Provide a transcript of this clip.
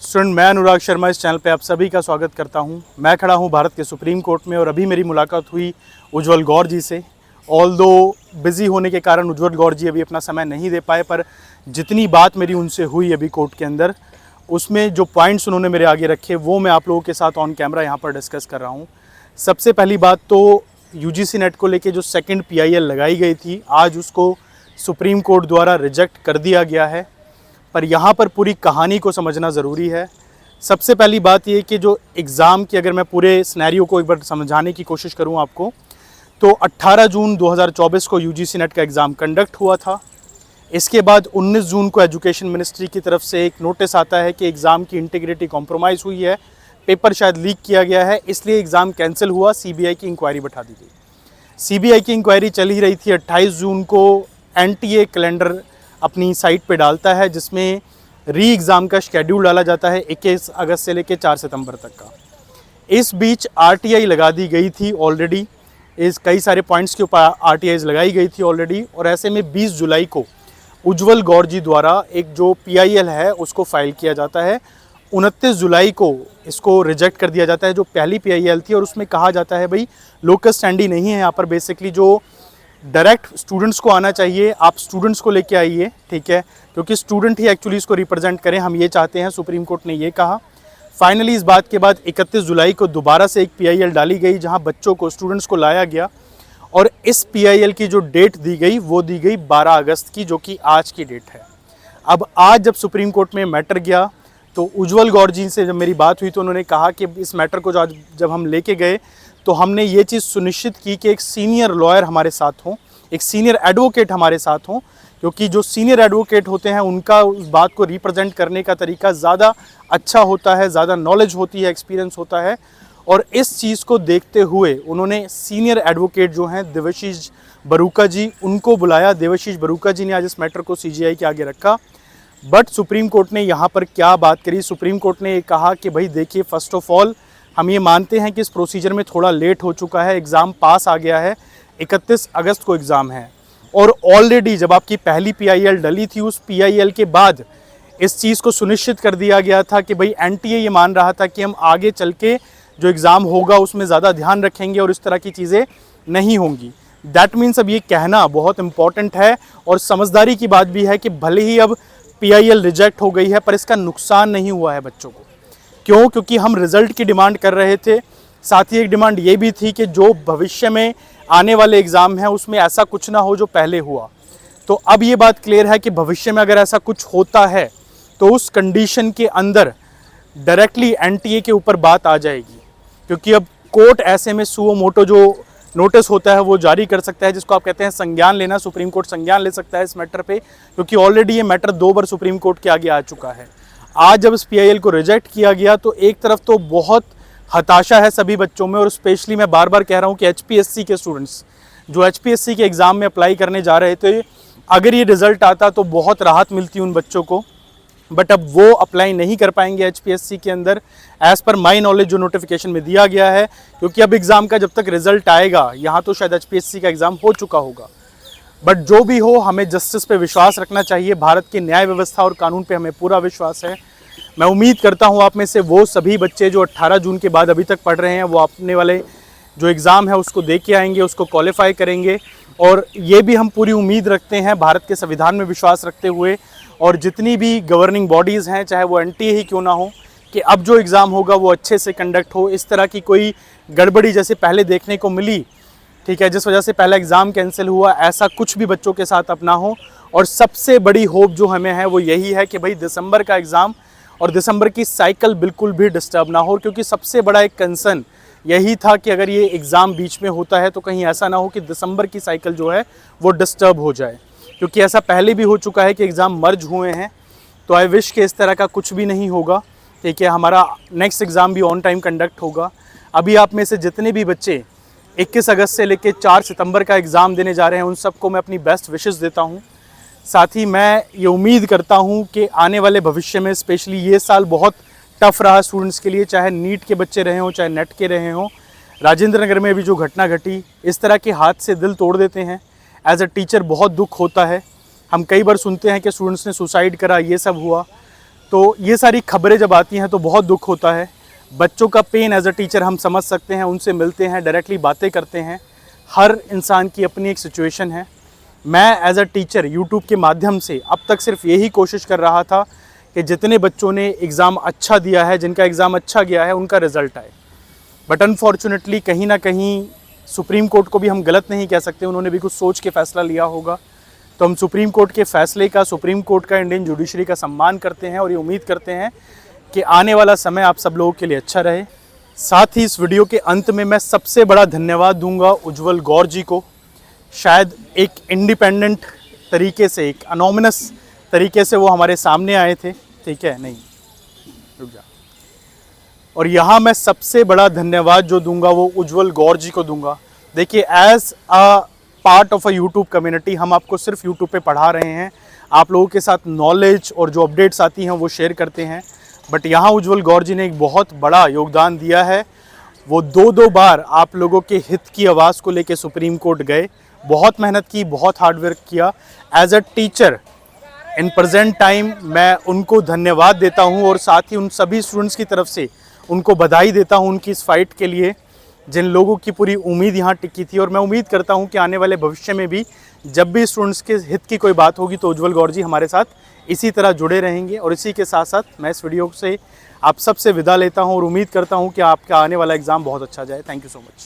Student, मैं अनुराग शर्मा इस channel पे आप सभी का स्वागत करता हूं। मैं खड़ा हूं भारत के सुप्रीम कोर्ट में और अभी मेरी मुलाकात हुई उज्जवल गौर जी से। ऑल दो बिज़ी होने के कारण उज्जवल गौर जी अभी अपना समय नहीं दे पाए, पर जितनी बात मेरी उनसे हुई अभी कोर्ट के अंदर, उसमें जो पॉइंट्स उन्होंने मेरे आगे रखे वो मैं आप लोगों के साथ ऑन कैमरा यहाँ पर डिस्कस कर रहा हूँ। सबसे पहली बात तो UGC नेट को लेके जो सेकेंड PIL लगाई गई थी, आज उसको सुप्रीम कोर्ट द्वारा रिजेक्ट कर दिया गया है। पर यहाँ पर पूरी कहानी को समझना ज़रूरी है। सबसे पहली बात ये कि जो एग्ज़ाम की, अगर मैं पूरे सिनेरियो को एक बार समझाने की कोशिश करूँ आपको, तो 18 जून 2024 को UGC नेट का एग्ज़ाम कंडक्ट हुआ था। इसके बाद 19 जून को एजुकेशन मिनिस्ट्री की तरफ से एक नोटिस आता है कि एग्ज़ाम की इंटीग्रिटी कॉम्प्रोमाइज़ हुई है, पेपर शायद लीक किया गया है, इसलिए एग्ज़ाम कैंसिल हुआ, CBI की इंक्वायरी बैठा दी गई। CBI की इंक्वायरी चल ही रही थी। 28 जून को NTA कैलेंडर अपनी साइट पे डालता है, जिसमें री एग्ज़ाम का शेड्यूल डाला जाता है 21 अगस्त से लेकर 4 सितंबर तक का। इस बीच RTI लगा दी गई थी ऑलरेडी, इस कई सारे पॉइंट्स के ऊपर RTIs लगाई गई थी ऑलरेडी। और ऐसे में 20 जुलाई को उज्जवल गौर जी द्वारा एक जो PIL है उसको फाइल किया जाता है। 29 जुलाई को इसको रिजेक्ट कर दिया जाता है, जो पहली PIL थी। और उसमें कहा जाता है भाई लोकस स्टैंडी नहीं है यहाँ पर, बेसिकली जो डायरेक्ट स्टूडेंट्स को आना चाहिए, आप स्टूडेंट्स को लेके आइए, ठीक है, क्योंकि स्टूडेंट ही एक्चुअली इसको रिप्रेजेंट करें, हम ये चाहते हैं, सुप्रीम कोर्ट ने ये कहा। फाइनली इस बात के बाद 31 जुलाई को दोबारा से एक PIL डाली गई, जहां बच्चों को, स्टूडेंट्स को लाया गया। और इस PIL की जो डेट दी गई वो दी गई 12 अगस्त की, जो कि आज की डेट है। अब आज जब सुप्रीम कोर्ट में मैटर गया तो उज्जवल गौर जी से जब मेरी बात हुई तो उन्होंने कहा कि इस मैटर को जब हम लेके गए तो हमने ये चीज़ सुनिश्चित की कि एक सीनियर लॉयर हमारे साथ हों, एक सीनियर एडवोकेट हमारे साथ हों, क्योंकि जो सीनियर एडवोकेट होते हैं उनका उस बात को रिप्रेजेंट करने का तरीका ज़्यादा अच्छा होता है, ज़्यादा नॉलेज होती है, एक्सपीरियंस होता है। और इस चीज़ को देखते हुए उन्होंने सीनियर एडवोकेट जो हैं देवाशीष बरूका जी, उनको बुलाया। देवाशीष बरूका जी ने आज इस मैटर को CGI के आगे रखा। बट सुप्रीम कोर्ट ने यहाँ पर क्या बात करी? सुप्रीम कोर्ट ने ये कहा कि भाई देखिए, फर्स्ट ऑफ ऑल हम ये मानते हैं कि इस प्रोसीजर में थोड़ा लेट हो चुका है, एग्ज़ाम पास आ गया है, 31 अगस्त को एग्ज़ाम है। और ऑलरेडी जब आपकी पहली PIL डली थी, उस PIL के बाद इस चीज़ को सुनिश्चित कर दिया गया था कि भाई NTA ये मान रहा था कि हम आगे चल के जो एग्ज़ाम होगा उसमें ज़्यादा ध्यान रखेंगे और इस तरह की चीज़ें नहीं होंगी। दैट मीन्स अब ये कहना बहुत इंपॉर्टेंट है और समझदारी की बात भी है कि भले ही अब PIL रिजेक्ट हो गई है, पर इसका नुकसान नहीं हुआ है बच्चों को। क्यों? क्योंकि हम रिज़ल्ट की डिमांड कर रहे थे, साथ ही एक डिमांड ये भी थी कि जो भविष्य में आने वाले एग्ज़ाम हैं उसमें ऐसा कुछ ना हो जो पहले हुआ। तो अब ये बात क्लियर है कि भविष्य में अगर ऐसा कुछ होता है तो उस कंडीशन के अंदर डायरेक्टली NTA के ऊपर बात आ जाएगी, क्योंकि अब कोर्ट ऐसे में सुओ मोटो जो नोटिस होता है वो जारी कर सकता है, जिसको आप कहते हैं संज्ञान लेना। सुप्रीम कोर्ट संज्ञान ले सकता है इस मैटर पे, क्योंकि ऑलरेडी ये मैटर 2 बार सुप्रीम कोर्ट के आगे आ चुका है। आज जब इस PIL को रिजेक्ट किया गया तो एक तरफ तो बहुत हताशा है सभी बच्चों में, और स्पेशली मैं बार बार कह रहा हूँ कि HPSC के स्टूडेंट्स जो HPSC के एग्ज़ाम में अप्लाई करने जा रहे थे, अगर ये रिज़ल्ट आता तो बहुत राहत मिलती उन बच्चों को। बट अब वो अप्लाई नहीं कर पाएंगे HPSC के अंदर, एज़ पर माई नॉलेज जो नोटिफिकेशन में दिया गया है, क्योंकि अब एग्ज़ाम का जब तक रिज़ल्ट आएगा, यहाँ तो शायद HPSC का एग्ज़ाम हो चुका होगा। बट जो भी हो, हमें जस्टिस पे विश्वास रखना चाहिए, भारत की न्याय व्यवस्था और कानून पे हमें पूरा विश्वास है। मैं उम्मीद करता हूँ आप में से वो सभी बच्चे जो 18 जून के बाद अभी तक पढ़ रहे हैं, वो अपने वाले जो एग्ज़ाम है उसको दे के आएंगे, उसको क्वालिफाई करेंगे। और ये भी हम पूरी उम्मीद रखते हैं भारत के संविधान में विश्वास रखते हुए, और जितनी भी गवर्निंग बॉडीज़ हैं, चाहे वो NTA ही क्यों ना हो, कि अब जो एग्ज़ाम होगा वो अच्छे से कंडक्ट हो। इस तरह की कोई गड़बड़ी जैसे पहले देखने को मिली, ठीक है, जिस वजह से पहला एग्ज़ाम कैंसिल हुआ, ऐसा कुछ भी बच्चों के साथ अब ना हो। और सबसे बड़ी होप जो हमें है वो यही है कि भाई दिसंबर का एग्ज़ाम और दिसंबर की साइकिल बिल्कुल भी डिस्टर्ब ना हो, क्योंकि सबसे बड़ा एक कंसर्न यही था कि अगर ये एग्ज़ाम बीच में होता है तो कहीं ऐसा ना हो कि दिसंबर की साइकिल जो है वो डिस्टर्ब हो जाए, क्योंकि ऐसा पहले भी हो चुका है कि एग्ज़ाम मर्ज हुए हैं। तो आई विश कि इस तरह का कुछ भी नहीं होगा, ठीक है, हमारा नेक्स्ट एग्ज़ाम भी ऑन टाइम कंडक्ट होगा। अभी आप में से जितने भी बच्चे 21 अगस्त से लेकर 4 सितंबर का एग्ज़ाम देने जा रहे हैं, उन सबको मैं अपनी बेस्ट विशेस देता हूँ। साथ ही मैं ये उम्मीद करता हूँ कि आने वाले भविष्य में, स्पेशली ये साल बहुत टफ़ रहा स्टूडेंट्स के लिए, चाहे नीट के बच्चे रहे हों, चाहे नेट के रहे हों। राजेंद्र नगर में भी जो घटना घटी, इस तरह के हाथ से दिल तोड़ देते हैं। एज अ टीचर बहुत दुख होता है। हम कई बार सुनते हैं कि स्टूडेंट्स ने सुसाइड करा, ये सब हुआ। तो ये सारी खबरें जब आती हैं तो बहुत दुख होता है। बच्चों का पेन एज अ टीचर हम समझ सकते हैं, उनसे मिलते हैं, डायरेक्टली बातें करते हैं। हर इंसान की अपनी एक सिचुएशन है। मैं एज अ टीचर यूट्यूब के माध्यम से अब तक सिर्फ यही कोशिश कर रहा था कि जितने बच्चों ने एग्ज़ाम अच्छा दिया है, जिनका एग्ज़ाम अच्छा गया है, उनका रिज़ल्ट आए। बट अनफॉर्चुनेटली कहीं ना कहीं सुप्रीम कोर्ट को भी हम गलत नहीं कह सकते, उन्होंने भी कुछ सोच के फ़ैसला लिया होगा। तो हम सुप्रीम कोर्ट के फ़ैसले का, सुप्रीम कोर्ट का, इंडियन जुडिशरी का सम्मान करते हैं और ये उम्मीद करते हैं कि आने वाला समय आप सब लोगों के लिए अच्छा रहे। साथ ही इस वीडियो के अंत में मैं सबसे बड़ा धन्यवाद दूंगा उज्जवल गौर जी को। शायद एक इंडिपेंडेंट तरीके से, एक अनोमिनस तरीके से वो हमारे सामने आए थे, ठीक है, नहीं रुक जा। और यहाँ मैं सबसे बड़ा धन्यवाद जो दूंगा वो उज्जवल गौर जी को दूंगा। देखिए, as a part of a YouTube community हम आपको सिर्फ यूट्यूब पे पढ़ा रहे हैं, आप लोगों के साथ नॉलेज और जो अपडेट्स आती हैं वो शेयर करते हैं। बट यहाँ उज्जवल गौर जी ने एक बहुत बड़ा योगदान दिया है। वो दो बार आप लोगों के हित की आवाज़ को लेकर सुप्रीम कोर्ट गए, बहुत मेहनत की, बहुत हार्डवर्क किया। As a teacher in present time मैं उनको धन्यवाद देता हूँ और साथ ही उन सभी स्टूडेंट्स की तरफ से उनको बधाई देता हूँ उनकी इस फाइट के लिए, जिन लोगों की पूरी उम्मीद यहाँ टिकी थी। और मैं उम्मीद करता हूँ कि आने वाले भविष्य में भी जब भी स्टूडेंट्स के हित की कोई बात होगी तो उज्जवल गौर जी हमारे साथ इसी तरह जुड़े रहेंगे। और इसी के साथ साथ मैं इस वीडियो से आप सबसे विदा लेता हूँ और उम्मीद करता हूँ कि आपका आने वाला एग्ज़ाम बहुत अच्छा जाए। Thank you so much.